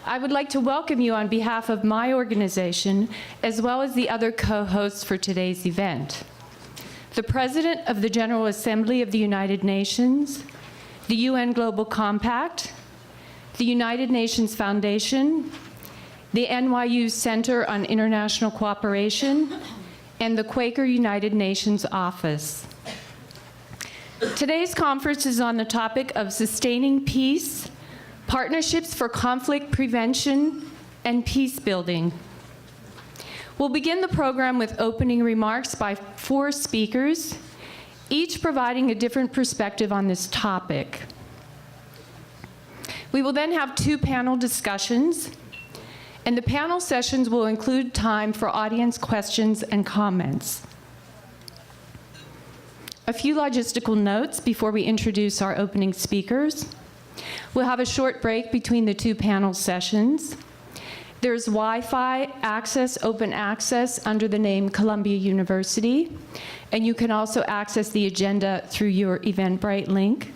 I would like to welcome you on behalf of my organization, as well as the other co-hosts for today's event. The President of the General Assembly of the United Nations, the UN Global Compact, the United Nations Foundation, the NYU Center on International Cooperation, and the Quaker United Nations Office. Today's conference is on the topic of sustaining peace, partnerships for conflict prevention, and peace building. We'll begin the program with opening remarks by 4 speakers, each providing a different perspective on this topic. We will then have 2 panel discussions, and the panel sessions will include time for audience questions and comments. A few logistical notes before we introduce our opening speakers. We'll have a short break between the 2 panel sessions. There's Wi-Fi access, open access, under the name Columbia University, and you can also access the agenda through your Eventbrite link.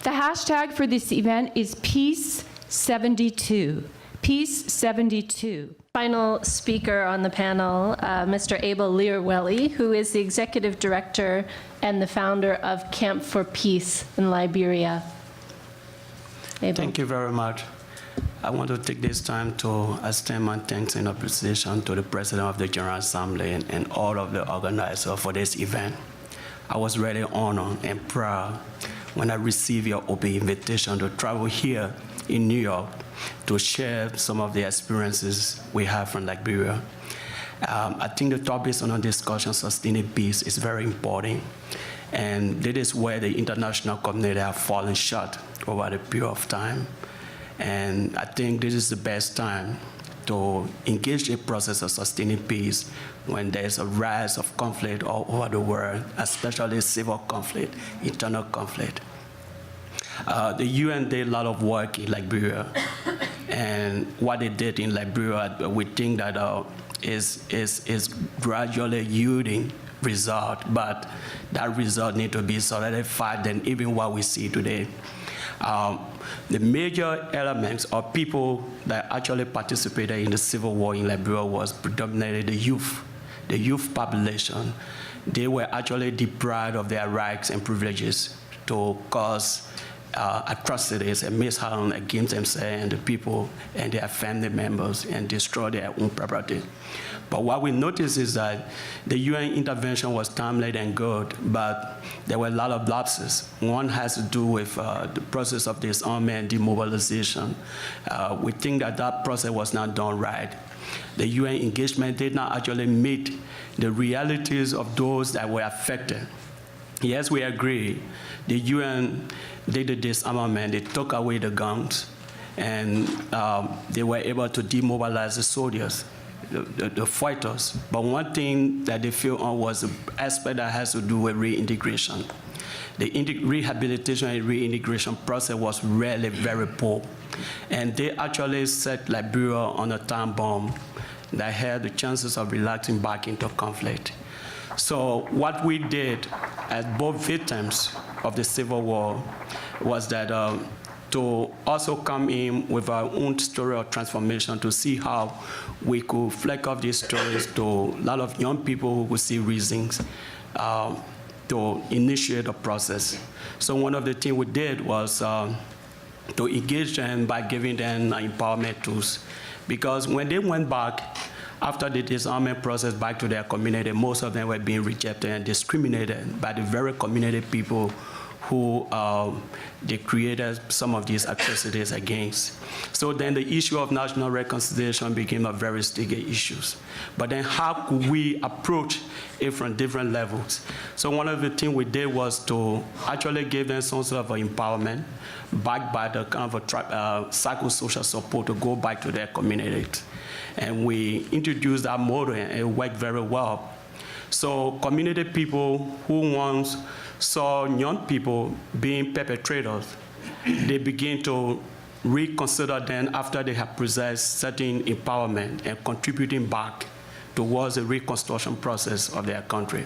The hashtag for this event is Peace72. Peace72. Final speaker on the panel, Mr. Abel Learwelly, who is the Executive Director and the founder of Camp for Peace in Liberia. Abel. Thank you very much. I want to take this time to extend my thanks and appreciation to the President of the General Assembly and all of the organizers for this event. I was really honored and proud when I received your open invitation to travel here in New York to share some of the experiences we have from Liberia. I think the topics on our discussion, sustaining peace, is very important. And this is where the international community have fallen short over the period of time. And I think this is the best time to engage in the process of sustaining peace when there's a rise of conflict all over the world, especially civil conflict, internal conflict. The UN did a lot of work in Liberia, and what they did in Liberia, we think that is gradually yielding result, but that result need to be solidified than even what we see today. The major elements of people that actually participated in the civil war in Liberia was predominantly the youth population. They were actually deprived of their rights and privileges to cause atrocities and misharm against themselves and the people and their family members and destroy their own property. But what we noticed is that the UN intervention was timely and good, but there were a lot of lapses. One has to do with the process of disarmament and demobilization. We think that that process was not done right. The UN engagement did not actually meet the realities of those that were affected. Yes, we agree. The UN did the disarmament, they took away the guns, and they were able to demobilize the soldiers, the fighters. But one thing that they failed on was the aspect that has to do with reintegration. The rehabilitation and reintegration process was really very poor. And they actually set Liberia on a time bomb that had the chances of relaxing back into conflict. So what we did as both victims of the Civil War was that to also come in with our own story of transformation to see how we could fleck off these stories to a lot of young people who would see reasons to initiate a process. So one of the things we did was to engage them by giving them empowerment tools. Because when they went back, after the disarmament process back to their community, most of them were being rejected and discriminated by the very community people who they created some of these atrocities against. So then the issue of national reconciliation became a very sticky issue. But then how could we approach it from different levels? So one of the things we did was to actually give them some sort of empowerment backed by the kind of a psychosocial support to go back to their communities. And we introduced that model and it worked very well. So community people who once saw young people being perpetrators, they begin to reconsider then after they have possessed certain empowerment and contributing back towards the reconstruction process of their country.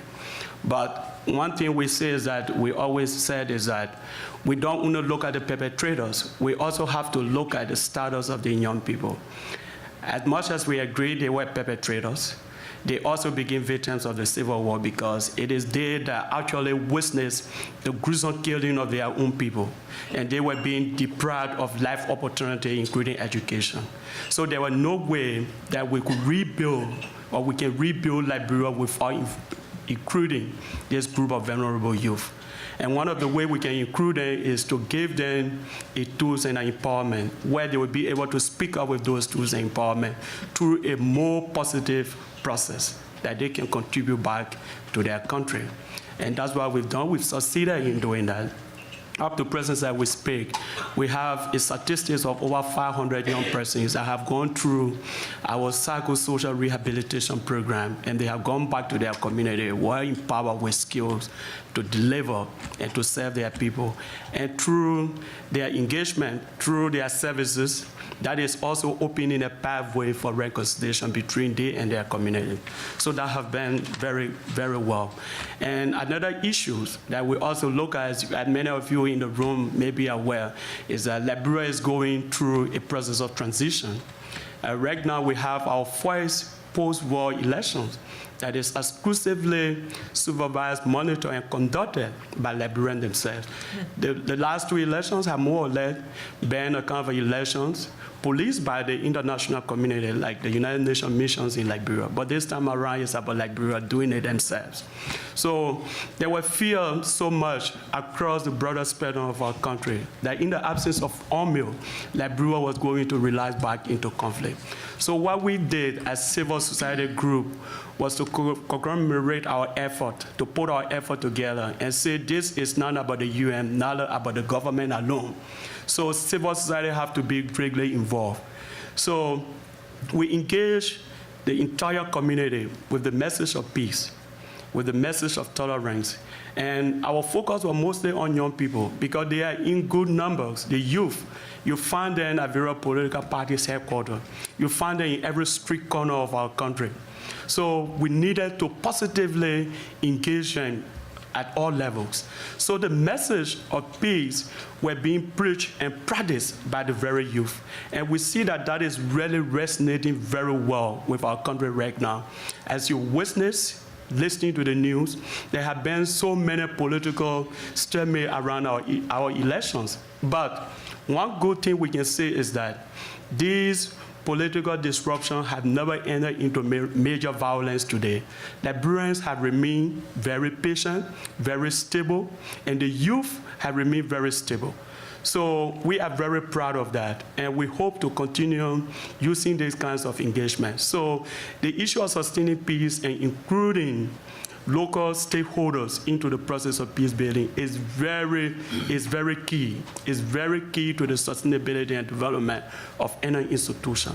But one thing we say is that we always said is that we don't want to look at the perpetrators. We also have to look at the status of the young people. As much as we agree they were perpetrators, they also became victims of the Civil War because it is they that actually witnessed the gruesome killing of their own people, and they were being deprived of life opportunity, including education. So there was no way that we could rebuild, or we can rebuild Liberia without including this group of vulnerable youth. And one of the ways we can include them is to give them a tools and an empowerment where they will be able to speak up with those tools and empowerment through a more positive process that they can contribute back to their country. And that's what we've done. We've succeeded in doing that. Up to present as we speak, we have a statistics of over 500 young persons that have gone through our psychosocial rehabilitation program, and they have gone back to their community, were empowered with skills to deliver and to serve their people. And through their engagement, through their services, that is also opening a pathway for reconciliation between they and their community. So that have been very, very well. And another issue that we also look at, as many of you in the room may be aware, is that Liberia is going through a process of transition. Right now we have our first post-war elections that is exclusively supervised, monitored, and conducted by Liberians themselves. The last two elections have more or less been a kind of elections policed by the international community, like the United Nations missions in Liberia. But this time around, it's about Liberia doing it themselves. So there were fear so much across the broader spectrum of our country that in the absence of UNMIL, Liberia was going to relapse back into conflict. So what we did as civil society group was to commemorate our effort, to put our effort together and say this is not about the UN, not about the government alone. So civil society have to be greatly involved. So we engage the entire community with the message of peace, with the message of tolerance. And our focus was mostly on young people because they are in good numbers, the youth. You find them at various political parties' headquarters. You find them in every street corner of our country. So we needed to positively engage them at all levels. So the message of peace were being preached and practiced by the very youth. And we see that that is really resonating very well with our country right now. As you witness, listening to the news, there have been so many political stalemate around our elections. But one good thing we can say is that these political disruptions have never entered into major violence today. Liberians have remained very patient, very stable, and the youth have remained very stable. So we are very proud of that, and we hope to continue using these kinds of engagement. So the issue of sustaining peace and including local stakeholders into the process of peace building is very key. It's very key to the sustainability and development of any institution.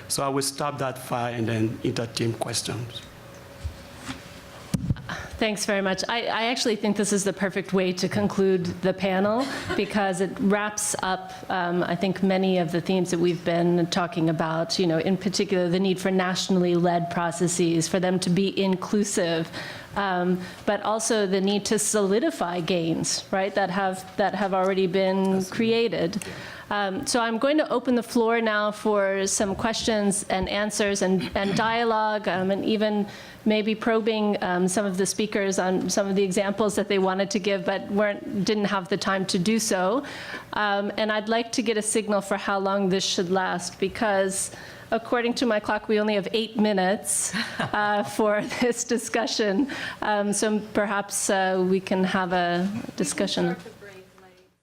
So I will stop that fire and then entertain questions. Thanks very much. I actually think this is the perfect way to conclude the panel because it wraps up, I think, many of the themes that we've been talking about, you know, in particular the need for nationally led processes, for them to be inclusive, but also the need to solidify gains, right, that have already been created. So I'm going to open the floor now for some questions and answers and dialogue, and even maybe probing some of the speakers on some of the examples that they wanted to give but didn't have the time to do so. And I'd like to get a signal for how long this should last, because according to my clock, we only have 8 minutes for this discussion. So perhaps we can have a discussion.